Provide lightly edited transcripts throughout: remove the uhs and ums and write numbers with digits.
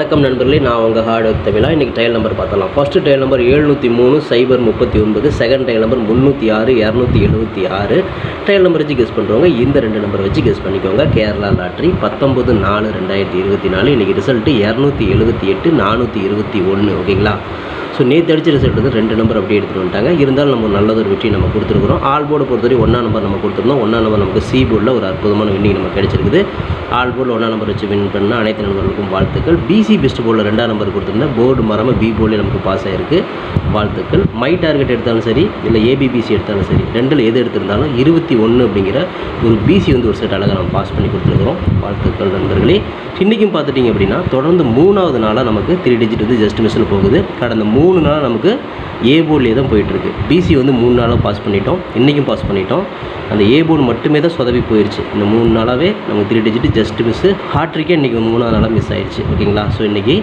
வணக்கம் நண்பர்களே, நான் உங்கள் ஹார்ட் ஒர்க் தமிழா. இன்றைக்கி ட்ரையல் நம்பர் பார்த்தலாம். First trial number 703 039, second trial number 306 276. Trial number வச்சு கெஸ் பண்ணுறவங்க இந்த ரெண்டு நம்பர் வச்சு கெஸ் பண்ணிக்கோங்க. கேரளா லாட்ரி 19/4/2024. இன்றைக்கி ரிசல்ட்டு 278 421. ஓகேங்களா? ஸோ நேற்று அடித்த ரிசல்ட் வந்து ரெண்டு நம்பர் அப்படியே எடுத்துகிட்டு வந்துட்டாங்க. இருந்தாலும் நம்ம நல்லதொரு வெற்றி நம்ம கொடுத்துருக்குறோம். ஆல் போர்டு பொறுத்தவரை 1ஆம் நம்பர் நம்ம கொடுத்துருந்தோம். 1ஆம் நம்பர் நமக்கு சி போர்டில் ஒரு அற்புதமான வின்னிங் நமக்கு கிடைச்சிருக்குது. ஆல் போர்டில் 1ஆம் நம்பர் வச்சு வின் பண்ண அனைத்து நண்பர்களுக்கும் வாழ்த்துக்கள். பிசி பெஸ்ட் போர்டில் 2ஆம் நம்பர் கொடுத்துருந்தேன். போர்டு மரமாக பி போர்டில் நமக்கு பாஸ் ஆகிருக்கு. வாழ்த்துக்கள். மை டார்கெட் எடுத்தாலும் சரி, இல்லை ஏபிபிசி எடுத்தாலும் சரி, ரெண்டில் எது எடுத்திருந்தாலும் 21 அப்படிங்கிற ஒரு பிசி வந்து ஒரு செட் அழகாக நம்ம பாஸ் பண்ணி கொடுத்துருக்குறோம். வாழ்த்துக்கள் நண்பர்களே. இன்றைக்கும் பார்த்துட்டிங்க அப்படின்னா தொடர்ந்து 3ஆவது நாளாக நமக்கு 3 டிஜிட் வந்து ஜஸ்ட் மிஸ்ஸில் போகுது. கடந்த 3 நாள் நமக்கு ஏ போர்ட்லேயே தான் போயிட்டுருக்கு. பிசி வந்து 3 நாளாக பாஸ் பண்ணிட்டோம். இன்றைக்கும் பாஸ் பண்ணிட்டோம். அந்த ஏ போர்டு மட்டுமே தான் சொதவி போயிடுச்சு. இந்த 3 நாளாகவே நமக்கு 3 டிஜிட் ஜஸ்ட் மிஸ்ஸு. ஹாட்ரிக்கே இன்றைக்கி 3ஆவது நாளாக மிஸ் ஆயிடுச்சு. ஓகேங்களா? ஸோ இன்றைக்கி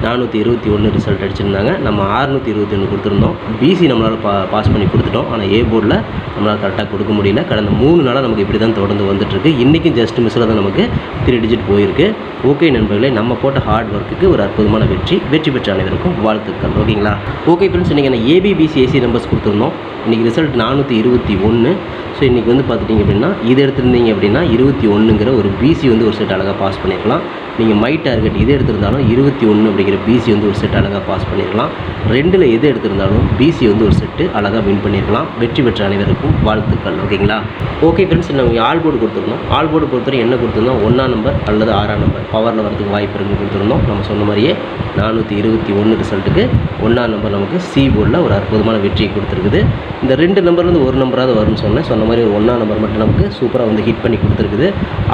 421 ரிசல்ட் அடிச்சிருந்தாங்க. நம்ம 621 கொடுத்துருந்தோம். பிசி நம்மளால் பாஸ் பண்ணி கொடுத்துட்டோம். ஆனால் ஏ போர்டில் நம்மளால் கரெக்டாக கொடுக்க முடியல. கடந்த 3 நாளாக நமக்கு இப்படி தான் தொடர்ந்து வந்துட்டுருக்கு. இன்றைக்கும் ஜஸ்ட் மிஸ்ஸில் தான் நமக்கு 3 டிஜிட் போயிருக்கு. ஓகே நண்பர்களே, நம்ம போட்ட ஹார்ட் ஒர்க்குக்கு ஒரு அற்புதமான வெற்றி பெற்ற அனைவருக்கும் வாழ்த்துக்கள். ஓகேங்களா? ஓகே ஃப்ரெண்ட்ஸ், இன்றைக்கி நான் ஏபிபிசிஏசி நம்பர்ஸ் கொடுத்துருந்தோம். இன்றைக்கி ரிசல்ட் 421. ஸோ இன்றைக்கி வந்து பார்த்துட்டிங்க அப்படின்னா இது எடுத்திருந்தீங்க அப்படின்னா 21ங்கிற ஒரு பிசி வந்து ஒரு செட் அழகாக பாஸ் பண்ணியிருக்கலாம். நீங்கள் மை டார்கெட் எது எடுத்திருந்தாலும் 21 அப்படிங்கிற பிசி வந்து ஒரு செட் அழகாக பாஸ் பண்ணியிருக்கலாம். ரெண்டில் எது எடுத்திருந்தாலும் பிசி வந்து ஒரு செட்டு அழகாக வின் பண்ணியிருக்கலாம். வெற்றி பெற்ற அனைவருக்கும் வாழ்த்துக்கள். ஓகேங்களா? ஓகே ஃப்ரெண்ட்ஸ், நம்ம ஆல் போர்டு கொடுத்துருந்தோம். ஆல் போர்டு பொறுத்தவரை என்ன கொடுத்துருந்தோம்? 1ஆம் நம்பர் அல்லது 6ஆம் நம்பர் பவரில் வரதுக்கு வாய்ப்பு இருக்குன்னு கொடுத்துருந்தோம். நம்ம சொன்ன மாதிரியே 421 ரிசல்ட்டுக்கு 1ஆம் நம்பர் நமக்கு சி போர்டில் ஒரு அற்புதமான வெற்றியை கொடுத்துருக்குது. இந்த 2 நம்பர்லேருந்து ஒரு நம்பராவது வரும்னு சொன்ன மாதிரி ஒரு 1ஆம் நம்பர் மட்டும் நமக்கு சூப்பராக வந்து ஹிட் பண்ணி கொடுத்துருக்குது.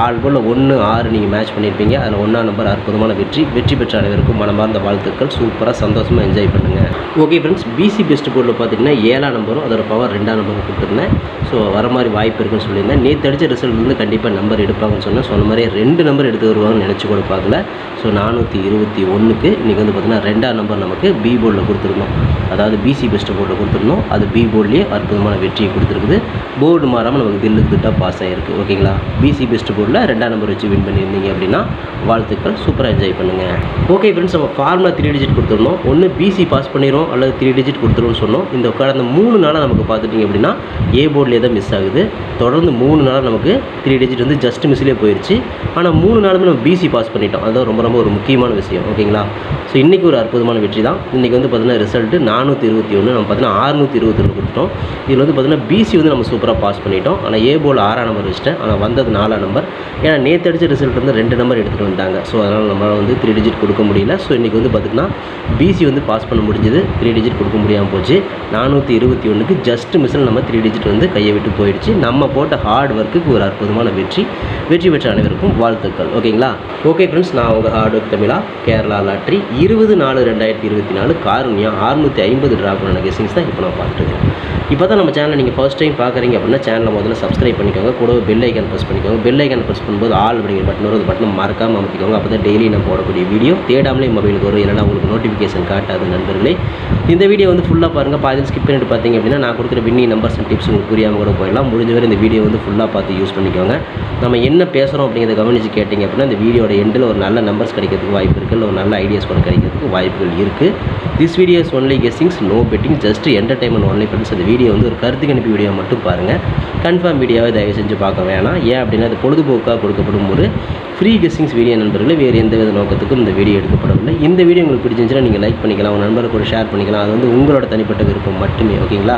ஆல் போர்டில் 1, 6 நீங்கள் மேட்ச் பண்ணியிருப்பீங்க. அதில் 1ஆம் நம்பர் அற்புதமான வெற்றி பெற்ற அனைவருக்கும் மனமார்ந்த வாழ்த்துக்கள். சூப்பராக சந்தோஷமாக என்ஜாய் பண்ணுங்கள். ஓகே ஃப்ரெண்ட்ஸ், பிசி பெஸ்ட் போர்டில் பார்த்தீங்கன்னா 7ஆம் நம்பரும் அதோட பவர் 2ஆம் நம்பரும் கொடுத்துருந்தேன். ஸோ வர மாதிரி வாய்ப்பு இருக்குன்னு சொல்லியிருந்தேன். நேற்று அடித்த ரிசல்ட் வந்து கண்டிப்பாக நம்பர் எடுப்பாங்கன்னு சொன்ன மாதிரி 2 நம்பர் எடுத்து வருவாங்கன்னு நினச்சி கூட பார்க்கல. ஸோ 421க்கு இன்றைக்கி வந்து பார்த்திங்கன்னா 2ஆம் நம்பர் நமக்கு பி போர்டில் கொடுத்துருந்தோம். அதாவது பிசி பெஸ்ட் போர்டில் கொடுத்துருந்தோம். அது பி போர்ட்லேயே அற்புதமான வெற்றியை கொடுத்துருக்குது. போர்டு மாறாமல் நமக்கு தில்லுக்கு திட்டாக பாஸ் ஆகிருக்கு. ஓகேங்களா? பிசி பெஸ்ட் போர்டில் 2ஆம் நம்பர் வச்சு வின் பண்ணியிருந்தீங்க அப்படின்னா வாழ்த்துக்கள். சூப்பராக என்ஜாய் பண்ணுங்கள். ஓகே ஃப்ரெண்ட்ஸ், நம்ம ஃபார்முலா 3 டிஜிட் கொடுத்துருந்தோம். ஒன்று பிசி பாஸ் பண்ணிடும் அல்லது 3 டிஜிட் கொடுத்துருவோம்னு சொன்னோம். இந்த கடந்த 3 நாளாக நமக்கு பார்த்துட்டிங்க அப்படின்னா ஏ போர்ட்லேயே தான் மிஸ் ஆகுது. தொடர்ந்து 3 நாளாக நமக்கு 3 டிஜிட் வந்து ஜஸ்ட் மிஸ்லேயே போயிடுச்சு. ஆனால் 3 நாளுமே நம்ம பிசி பாஸ் பண்ணிட்டோம். அதுதான் ரொம்ப ரொம்ப ஒரு முக்கியமான விஷயம். ஓகேங்களா? ஸோ இன்றைக்கி ஒரு அற்புதமான வெற்றி தான். இன்றைக்கி வந்து பார்த்திங்கன்னா ரிசல்ட்டு 421, நம்ம பார்த்திங்கன்னா 622 கொடுத்துட்டோம். இதில் வந்து பார்த்திங்கன்னா பிசி வந்து நம்ம சூப்பராக பாஸ் பண்ணிட்டோம். ஆனால் ஏ போர்டில் 6ஆம் நம்பர் வச்சுட்டேன். ஆனால் வந்தது 4ஆம் நம்பர். ஏன்னா நேற்று அடித்த ரிசல்ட் வந்து 2 நம்பர் எடுத்துகிட்டு வந்துட்டாங்க. ஸோ அதனால் நம்மளால் வந்து 3 டிஜிட் கொடுக்க முடியல. ஸோ இன்றைக்கி வந்து பார்த்திங்கன்னா பிசி வந்து பாஸ் பண்ண முடிஞ்சது. 3 டிஜிட் கொடுக்க முடியாமல் போச்சு. 421க்கு ஜஸ்ட் மிஸ்ஸில் நம்ம 3 டிஜிட் வந்து கையை விட்டு போயிடுச்சு. நம்ம போட்ட ஹார்ட் ஒர்க்குக்கு ஒரு அற்புதமான வெற்றி பெற்ற அனைவருக்கும் வாழ்த்துக்கள். ஓகேங்களா? ஓகே ஃப்ரெண்ட்ஸ், நான் உங்கள் ஹார்ட் ஒர்க் தமிழா. கேரளா லாட்ரி 20/4/2024 காருண்யா 650 ட்ரா பண்ண கெஸ்ஸிங்ஸ் தான் இப்போ நான் பார்த்துருக்கேன். இப்போ தான் நம்ம சேனலை நீங்கள் ஃபர்ஸ்ட் டைம் பார்க்குறீங்க அப்படின்னா சேனலை முதல்ல சப்ஸ்கிரைப் பண்ணிக்கோங்க. கூட பெல் ஐக்கான் ப்ரெஸ் பண்ணிக்கோங்க. பெல் ஐக்கான் ப்ரெஸ் பண்ணும்போது ஆல் அப்படிங்கிற பட்டன் வரும். அந்த பட்டனை மறக்காமல் அமைத்திக்கோங்க. அப்போ தான் டெய்லி நம்ம போடக்கூடிய வீடியோ தேடாமலே மொபைலுக்கு வரும். இல்லைனா உங்களுக்கு நோட்டிஃபிகேஷன் காட்டாது. நண்பர்களே, இந்த வீடியோ வந்து ஃபுல்லாக பாருங்கள். பாதி ஸ்கிப் பண்ணிட்டு பார்த்தீங்க அப்படின்னா நான் கொடுக்குற வின்னிங் நம்பர்ஸ் அண்ட் டிப்ஸ் உங்களுக்கு புரியாமல் கூட போயிடலாம். முடிஞ்ச வரை இந்த வீடியோ வந்து ஃபுல்லாக பார்த்து யூஸ் பண்ணிக்கோங்க. நம்ம என்ன பேசுகிறோம் அப்படிங்கிறத கவனித்து கேட்டிங்க அப்படின்னா இந்த வீடியோட எண்டில் ஒரு நல்ல நம்பர்ஸ் கிடைக்கிறதுக்கு வாய்ப்பு இருக்குது. இல்லை ஒரு நல்ல ஐடியாஸ் கூட கிடைக்கிறதுக்கு வாய்ப்புகள் இருக்குது. This video is only guessings, no betting, just entertainment only. Friends, அந்த வீடியோ வந்து ஒரு கருத்து கணிப்பு வீடியோ மட்டும் பாருங்கள். கன்ஃபார்ம் வீடியோவை தயவு செஞ்சு பார்க்க வேணாம். ஏன் அப்படின்னா அது பொழுதுபோக்காக கொடுக்கப்படும் ஒரு ஃப்ரீ கெஸ்ஸிங்ஸ் வீடியோ நண்பர்களே. வேறு எந்த வித நோக்கத்துக்கும் இந்த வீடியோ எடுக்கப்படவில்லை. இந்த வீடியோ உங்களுக்கு பிடிச்சிருந்துச்சுன்னா நீங்கள் லைக் பண்ணிக்கலாம். உங்கள் நண்பர்களுக்கு கூட ஷேர் பண்ணிக்கலாம். அது வந்து உங்களோட தனிப்பட்ட விருப்பம் மட்டுமே. ஓகேங்களா?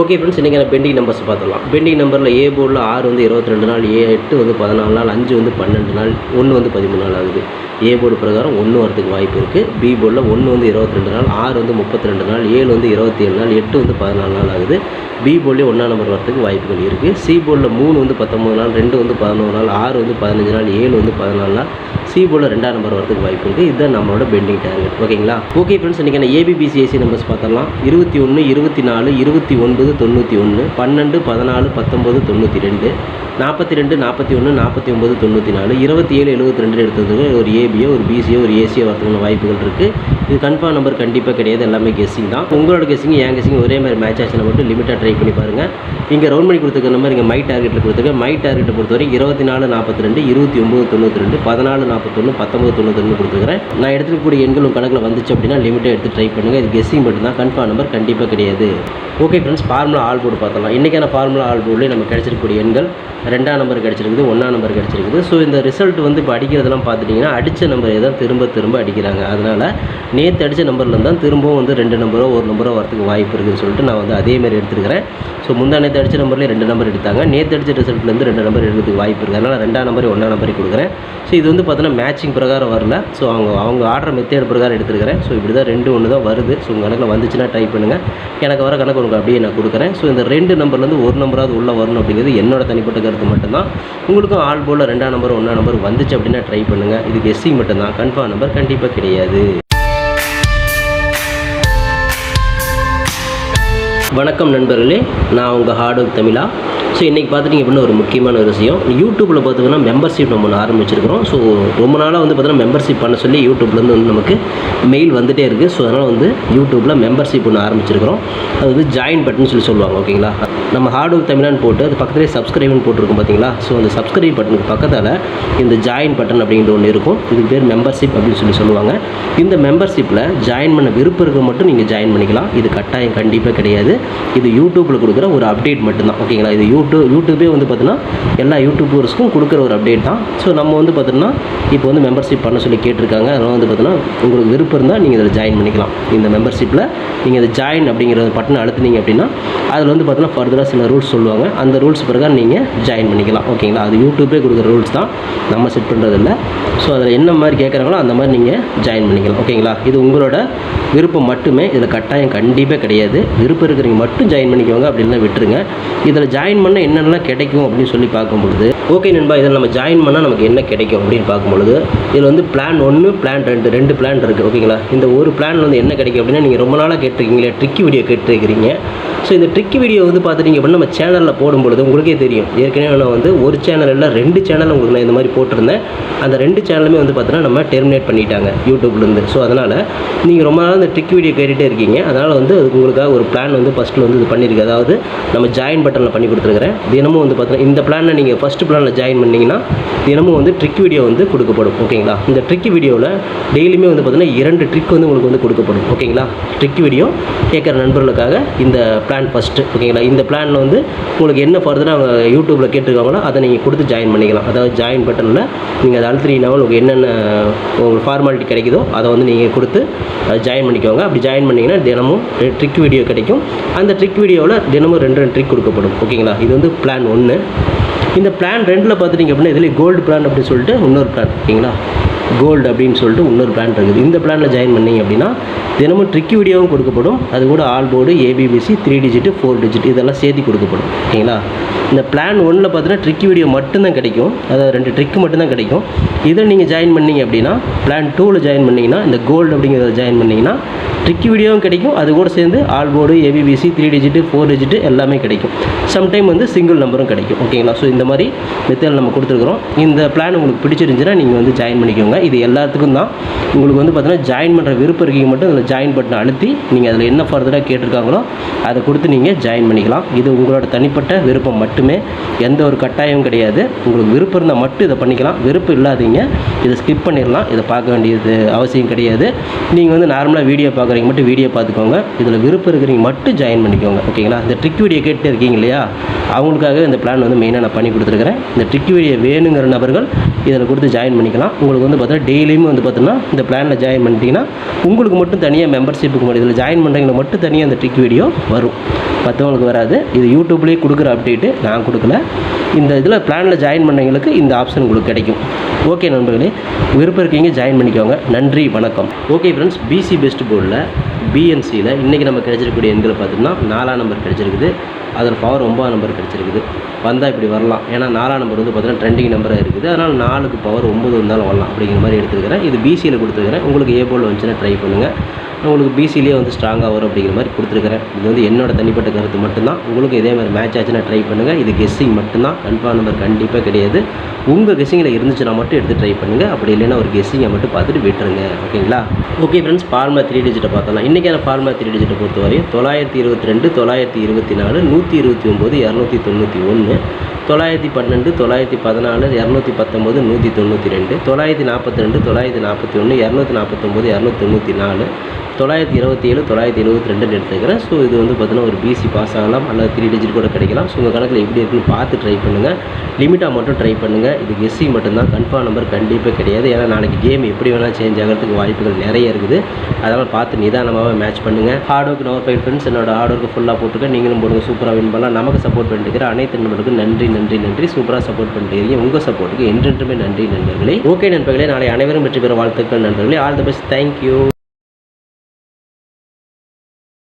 ஓகே ஃப்ரெண்ட்ஸ், இன்றைக்கி நான் பெண்டிங் நம்பர்ஸ் பார்த்துடலாம். பெண்டிங் நம்பரில் ஏ போர்டில் 6 வந்து 22 நாள், A8 வந்து 14 நாள், 5 வந்து 12 நாள், 1 வந்து 13 நாள் ஆகுது. ஏ போர்டு பிரகாரம் 1 வரதுக்கு வாய்ப்பு இருக்குது. பி போர்டில் 1 வந்து 22 நாள், 6 வந்து 32 நாள், 7 வந்து 27 நாள், 8 வந்து 14 நாள் ஆகுது. பி போர்ட்லேயே 1ஆம் நம்பர் வரதுக்கு வாய்ப்புகள் இருக்குது. சி போர்டில் 3 வந்து 19 நாள், 2 வந்து 11 நாள், 6 வந்து 15 நாள், 7 வந்து 14 நாள். சி போர்டில் 2ஆம் நம்பர் வரதுக்கு வாய்ப்பு இருக்குது. இதுதான் நம்மளோட பெண்டிங் டார்கெட். ஓகேங்களா? ஓகே ஃப்ரெண்ட்ஸ், இன்றைக்கி நான் ஏபிபிசிஏசி நம்பர்ஸ் பார்த்துடலாம். 21, 24, 29, 91, 12, 14, 19, 92, 42, 41, 49, 94, 27, 72 எடுத்ததுக்கு ஒரு ஏபியோ ஒரு பிசியோ ஒரு ஏசியோ வரதுக்கான வாய்ப்புகள் இருக்குது. இது கன்ஃபார்ம் நம்பர் கண்டிப்பாக கிடையாது. எல்லாமே கெஸ்ஸிங் தான். உங்களோட கெஸ்ஸிங் என் கெஸ்ஸிங் ஒரே மாதிரி மேட்ச் ஆச்சுன்னா மட்டும் லிமிட்டாக ட்ரை பண்ணி பாருங்கள். இங்கே ரவுண்ட் பண்ணி கொடுத்துருக்க நம்பர் இங்கே மை டார்கெட்டில் கொடுத்துருக்கேன். மை டார்கெட்டை பொறுத்தவரை 2442 2992 1441 1992 கொடுத்துருக்கிறேன். நான் எடுத்துக்கூடிய எண்கள் உங்கள் கணக்கில் வந்துச்சு அப்படின்னா லிமிட்டை எடுத்து ட்ரை பண்ணுங்கள். இது கெஸ்ஸிங் மட்டும்தான், கன்ஃபார்ம் நம்பர் கண்டிப்பாக கிடையாது. Okay friends, formula all board பார்த்தலாம். இன்றைக்கான ஃபார்முலா ஆல் போர்டில் நம்ம கிடைச்சிருக்கக்கூடிய எண்கள் 2ஆம் நம்பர் கிடச்சிருக்குது, 1ஆம் நம்பர் கிடச்சிருக்குது. ஸோ இந்த ரிசல்ட் வந்து இப்போ அடிக்கிறதெல்லாம் பார்த்துட்டிங்கன்னா அடித்த நம்பரை தான் திரும்ப அடிக்கிறாங்க. அதனால் நேற்று அடித்த நம்பர்லேருந்து தான் திரும்பவும் வந்து 2 நம்பரோ 1 நம்பரோ வரதுக்கு வாய்ப்பு இருக்குதுன்னு சொல்லிட்டு நான் வந்து அதேமாதிரி எடுத்துருக்கிறேன். ஸோ முந்தா நேற்று அடித்த நம்பர்லேயே 2 நம்பர் எடுத்தாங்க. நேற்று அடித்த ரிசல்ட்லேருந்து 2 நம்பர் எடுக்கிறதுக்கு வாய்ப்பு இருக்குது. அதனால் 2ஆம் நம்பர் 1ஆம் நம்பரை கொடுக்குறேன். ஸோ இது வந்து பார்த்தீங்கன்னா மேட்சிங் பிரகாரம் வரல. ஸோ அவங்க ஆர்டர் மெத்தேட் பிரகாரம் எடுத்துருக்கிறேன். ஸோ இப்படி தான் 2 1 தான் வருது. ஸோ உங்கள் கணக்கில் வந்துச்சுன்னா ட்ரை பண்ணுங்கள். எனக்கு வர கணக்கு உங்களுக்கு அப்படியே நான் கொடுக்குறேன். ஸோ இந்த 2 நம்பர்லேருந்து 1 நம்பராவது உள்ளே வரணும் அப்படிங்கிறது என்னோட தனிப்பட்ட கருத்து மட்டும்தான். உங்களுக்கும் ஆல் போர்டில் 2ஆம் நம்பர் 1ஆம் நம்பர் வந்துச்சு அப்படின்னா ட்ரை பண்ணுங்கள். இது கெஸ்ஸிங் மட்டும்தான், கன்ஃபார்ம் நம்பர் கண்டிப்பாக கிடையாது. வணக்கம் நண்பர்களே, நான் உங்கள் ஹார்ட் ஒர்க் தமிழா. ஸோ இன்றைக்கி பார்த்துட்டிங்க அப்படின்னா ஒரு முக்கியமான ஒரு விஷயம், யூடியூப்பில் பார்த்திங்கன்னா மெம்பர்ஷிப் நம்ம ஒன்று ஆரம்பிச்சிருக்கிறோம். ஸோ ரொம்ப நாளாக வந்து பார்த்திங்கன்னா மெம்பர்ஷிப் பண்ண சொல்லி யூடியூப்லேருந்து வந்து நமக்கு மெயில் வந்துகிட்டே இருக்குது. ஸோ அதனால் வந்து யூடியூப்பில் மெம்பர்ஷிப் ஒன்று ஆரம்பிச்சிருக்கிறோம். அது வந்து ஜாயின் பட்டன் சொல்லுவாங்க. ஓகேங்களா, நம்ம ஹார்ட் ஒர்க் தமிழான்னு போட்டு அது பக்கத்துலேயே சப்ஸ்கிரைப்னு போட்டிருக்கோம் பார்த்தீங்களா. ஸோ அந்த சப்ஸ்கிரைப் பட்டனுக்கு பக்கத்தில் இந்த ஜாயின் பட்டன் அப்படிங்கிற ஒன்று இருக்கும். இதுக்கு பேர் மெம்பர்ஷிப் அப்படின்னு சொல்லுவாங்க. இந்த மெம்பர்ஷிப்பில் ஜாயின் பண்ண விருப்பம் இருக்க மட்டும் நீங்கள் ஜாயின் பண்ணிக்கலாம். இது கட்டாயம் கண்டிப்பாக கிடையாது. இது யூடியூப்பில் கொடுக்குற ஒரு அப்டேட் மட்டும்தான். ஓகேங்களா, இது யூடியூபே வந்து பார்த்தீங்கன்னா எல்லா யூடியூபர்ஸ்க்கும் கொடுக்குற ஒரு அப்டேட் தான். ஸோ நம்ம வந்து பார்த்தீங்கன்னா இப்போ வந்து மெம்பர்ஷிப் பண்ண சொல்லி கேட்டிருக்காங்க. அதனால் வந்து பார்த்தீங்கன்னா உங்களுக்கு விருப்பம் இருந்தால் நீங்கள் இதில் ஜாயின் பண்ணிக்கலாம். இந்த மெம்பர்ஷிப்பில் நீங்கள் இதை ஜாயின் அப்படிங்கிற பட்டனை அழுத்தினீங்க அப்படின்னா அதில் வந்து பார்த்தீங்கன்னா ஃபர்தராக சில ரூல்ஸ் சொல்லுவாங்க. அந்த ரூல்ஸ் பிரகாரம் நீங்கள் ஜாயின் பண்ணிக்கலாம். ஓகேங்களா, அது யூடியூபே கொடுக்குற ரூல்ஸ் தான், நம்ம செட் பண்ணுறதில்ல. ஸோ அதில் என்ன மாதிரி கேட்குறாங்களோ அந்த மாதிரி நீங்கள் ஜாயின் பண்ணிக்கலாம். ஓகேங்களா, இது உங்களோட விருப்பம் மட்டுமே, இதில் கட்டாயம் கண்டிப்பாக கிடையாது. விருப்பம் இருக்கிறவங்க மட்டும் ஜாயின் பண்ணிக்கோங்க, அப்படின்லாம் விட்டுருங்க. இதில் ஜாயின் பண்ணால் என்னென்னலாம் கிடைக்கும் அப்படின்னு சொல்லி பார்க்கும்பொழுது, ஓகே நண்பா, இதில் நம்ம ஜாயின் பண்ணால் நமக்கு என்ன கிடைக்கும் அப்படின்னு பார்க்கும்பொழுது, இதில் வந்து பிளான் 1 பிளான் 2 பிளான் இருக்குது. ஓகேங்களா, இந்த ஒரு பிளான் வந்து என்ன கிடைக்கும் அப்படின்னா, நீங்கள் ரொம்ப நாளாக கேட்டிருக்கீங்களே ட்ரிக்கி வீடியோ கேட்டிருக்கிறீங்க. ஸோ இந்த ட்ரிக்கி வீடியோ வந்து பார்த்துட்டிங்க அப்படின்னா நம்ம சேனலில் போடும்பொழுது உங்களுக்கே தெரியும். ஏற்கனவே நான் வந்து ஒரு சேனல் இல்லை 2 சேனல் உங்களுக்கு நான் இந்த மாதிரி போட்டிருந்தேன். அந்த 2 சேனலுமே வந்து பார்த்தீங்கன்னா நம்ம டெர்மினேட் பண்ணிட்டாங்க யூடியூப்லேருந்து. ஸோ அதனால் நீங்கள் ரொம்ப நாள் இந்த ட்ரிக் வீடியோ கேட்டுகிட்டே இருக்கீங்க. அதனால் வந்து அதுக்கு உங்களுக்காக ஒரு பிளான் வந்து ஃபஸ்ட்டில் வந்து இது பண்ணியிருக்கு. அதாவது நம்ம ஜாயின் பட்டனில் பண்ணி கொடுத்துருக்குறேன். தினமும் வந்து பார்த்தீங்கன்னா இந்த பிளானில் நீங்கள் ஃபஸ்ட்டு பிளானில் ஜாயின் பண்ணிங்கன்னா தினமும் வந்து ட்ரிக் வீடியோ வந்து கொடுக்கப்படும். ஓகேங்களா, இந்த ட்ரிக் வீடியோவில் டெய்லியுமே வந்து பார்த்தீங்கன்னா 2 ட்ரிக் வந்து உங்களுக்கு வந்து கொடுக்கப்படும். ஓகேங்களா, ட்ரிக் வீடியோ கேட்குற நண்பர்களுக்காக இந்த பிளான் ஃபஸ்ட்டு. ஓகேங்களா, இந்த பிளானில் வந்து உங்களுக்கு என்ன ஃபர்தராக அவங்க யூடியூப்பில் கேட்டிருக்காங்களோ அதை நீங்கள் கொடுத்து ஜாயின் பண்ணிக்கலாம். அதாவது ஜாயின் பட்டனில் நீங்கள் அதை அழுத்தினீங்கன்னா உங்களுக்கு என்னென்ன உங்களுக்கு ஃபார்மாலிட்டி கிடைக்குதோ அதை வந்து நீங்கள் கொடுத்து ஜாயின் பண்ணிக்கோங்க. அப்படி ஜாயின் பண்ணிங்கன்னா தினமும் ட்ரிக் வீடியோ கிடைக்கும். அந்த ட்ரிக் வீடியோவில் தினமும் 2 ட்ரிக் கொடுக்கப்படும். ஓகேங்களா, இது வந்து பிளான் 1. இந்த பிளான் 2ல் பார்த்துட்டிங்க அப்படின்னா இதில் கோல்டு பிளான் அப்படின்னு சொல்லிட்டு இன்னொரு பிளான். ஓகேங்களா, கோல்டு அப்படின்னு சொல்லிட்டு இன்னொரு பிளான் இருக்குது. இந்த பிளானில் ஜாயின் பண்ணிங்க அப்படின்னா தினமும் ட்ரிக் வீடியோவும் கொடுக்கப்படும். அது கூட all board, ABBC, 3 digit 4 digit இதெல்லாம் சேர்த்து கொடுக்கப்படும். ஓகேங்களா, இந்த பிளான் 1ல் பார்த்தீங்கன்னா ட்ரிக் வீடியோ மட்டும்தான் கிடைக்கும். அதாவது 2 ட்ரிக் மட்டும்தான் கிடைக்கும். இதில் நீங்கள் ஜாயின் பண்ணிங்க அப்படின்னா பிளான் 2ல் ஜாயின் பண்ணிங்கன்னா இந்த கோல்டு அப்படிங்கிறத ஜாயின் பண்ணிங்கன்னா ட்ரிக் வீடியோவும் கிடைக்கும். அது கூட சேர்ந்து all board, ABBC, 3 digit 4 digit எல்லாமே கிடைக்கும். சம்டைம் வந்து சிங்கிள் நம்பரும் கிடைக்கும். ஓகேங்களா, ஸோ இந்த மாதிரி மெத்தட் நம்ம கொடுத்துருக்குறோம். இந்த பிளான் உங்களுக்கு பிடிச்சிருந்துச்சுன்னா நீங்கள் வந்து ஜாயின் பண்ணிக்கோங்க. இது எல்லாத்துக்கும் தான். உங்களுக்கு வந்து பார்த்தீங்கன்னா ஜாயின் பண்ணுற விருப்பம் இருக்கீங்க மட்டும் அதில் ஜாயின் பட்டனை அழுத்தி நீங்கள் அதில் என்ன ஃபர்தராக கேட்டிருக்காங்களோ அதை கொடுத்து நீங்கள் ஜாயின் பண்ணிக்கலாம். இது உங்களோட தனிப்பட்ட விருப்பம் மட்டுமே, எந்த ஒரு கட்டாயமும் கிடையாது. உங்களுக்கு விருப்பம் இருந்தால் மட்டும் இதை பண்ணிக்கலாம். விருப்பம் இல்லாதீங்க இதை ஸ்கிப் பண்ணிடலாம். இதை பார்க்க வேண்டியது அவசியம் கிடையாது. நீங்கள் வந்து நார்மலாக வீடியோ பார்க்குறீங்க மட்டும் வீடியோ பார்த்துக்கோங்க. இதில் விருப்பம் இருக்கிறீங்க மட்டும் ஜாயின் பண்ணிக்கோங்க. ஓகேங்களா, இந்த ட்ரிக் வீடியோ கேட்டு இருக்கீங்க இல்லையா, அவங்களுக்காக இந்த பிளான் வந்து மெயினாக நான் பண்ணி கொடுத்துருக்கிறேன். இந்த ட்ரிக் வீடியோ வேணுங்கிற நபர்கள் இதில் கொடுத்து ஜாயின் பண்ணிக்கலாம். உங்களுக்கு வந்து பார்த்தீங்கன்னா டெய்லியுமே வந்து பார்த்தீங்கன்னா இந்த பிளானில் ஜாயின் பண்ணிட்டீங்கன்னா உங்களுக்கு மட்டும் தனியாக மெம்பர்ஷிப்புக்கு மட்டும் இதில் ஜாயின் பண்ணுறவங்களுக்கு மட்டும் தனியாக அந்த ட்ரிக் வீடியோ வரும், மற்றவங்களுக்கு வராது. இது யூடியூப்லேயே கொடுக்குற அப்டேட்டு, நான் கொடுக்கல. இந்த இதில் பிளானில் ஜாயின் பண்ணவங்களுக்கு இந்த ஆப்ஷன் உங்களுக்கு கிடைக்கும். ஓகே நண்பர்களே, விருப்பம் இருக்கீங்க ஜாயின் பண்ணிக்கோங்க. நன்றி, வணக்கம். ஓகே ஃப்ரெண்ட்ஸ், பிசி பெஸ்ட் போர்டில் பிஎன்சியில் இன்றைக்கி நம்ம கிடைச்சிருக்கக்கூடிய எண்களை பார்த்தோம்னா 4ஆம் நம்பர் கிடைச்சிருக்குது, அதில் பவர் 9 நம்பர் கிடச்சிருக்குது. வந்தால் இப்படி வரலாம். ஏன்னா 4ஆம் நம்பர் வந்து பார்த்தீங்கன்னா ட்ரெண்டிங் நம்பராக இருக்குது. அதனால் 4க்கு பவர் 9 இருந்தாலும் வரலாம் அப்படிங்கிற மாதிரி எடுத்துருக்கிறேன். இது பிசியில் கொடுத்துருக்கிறேன். உங்களுக்கு ஏ போல் வந்துச்சுன்னா ட்ரை பண்ணுங்கள். உங்களுக்கு பிசிலேயே வந்து ஸ்ட்ராங்காக வரும் அப்படிங்கிற மாதிரி கொடுத்துருக்கிறேன். இது வந்து என்னோட தனிப்பட்ட கருத்து மட்டும்தான். உங்களுக்கு இதே மாதிரி மேட்ச் ஆச்சுன்னா ட்ரை பண்ணுங்கள். இது கெஸ்ஸிங் மட்டும்தான், கன்ஃபார்ம் நம்பர் கண்டிப்பாக கிடையாது. உங்கள் கெஸ்ஸிங்கில் இருந்துச்சுன்னா மட்டும் எடுத்து ட்ரை பண்ணுங்கள். அப்படி இல்லைன்னா ஒரு கெஸ்ஸிங்கை மட்டும் பார்த்துட்டு விட்டுருங்க. ஓகேங்களா? ஓகே ஃப்ரெண்ட்ஸ், ஃபார்முலா 3 டிஜிட்டை பார்த்தலாம். இன்றைக்கான ஃபார்முலா 3 டிஜிட்டை பொறுத்தவரையும் 922, 924, 129, 291, 912, 914, 219, 192, 942, 941, 249, 294, 927, 972 எடுத்துக்கிறேன். ஸோ இது வந்து பார்த்தீங்கன்னா ஒரு பிசி பாஸ் ஆகலாம், அல்லது 3 டிஜிட் கூட கிடைக்கலாம். ஸோ உங்கள் கணக்கில் எப்படி இருக்குன்னு பார்த்து ட்ரை பண்ணுங்கள். லிமிட்டாக மட்டும் ட்ரை பண்ணுங்கள். இது கெஸ்ஸிங் மட்டும்தான், கன்ஃபார்ம் நம்பர் கண்டிப்பாக கிடையாது. ஏன்னா நாளைக்கு கேம் எப்படி வேணால் சேஞ்ச் ஆகிறதுக்கு வாய்ப்புகள் நிறைய இருக்குது. அதனால் பார்த்து நிதானமாக மேட்ச் பண்ணுங்கள். Hard work nor fail friends. என்னோட ஹார்ட் ஒர்க்கு ஃபுல்லாக போட்டுருக்கேன். நீங்களும் போடுங்க, சூப்பராக வின் பண்ணலாம். நமக்கு சப்போர்ட் பண்ணிட்டு இருக்கிற அனைத்து நண்பர்களுக்கும் நன்றி நன்றி நன்றி. சூப்பராக சப்போர்ட் பண்ணிட்டு இருக்கீங்க. உங்கள் சப்போர்ட்டுக்கு என்றென்றுமே நன்றி நண்பர்களே. ஓகே நண்பர்களே, நாளை அனைவரும் வெற்றி பெற வாழ்த்துக்கள் நண்பர்களே. All the best. தேங்க்யூ.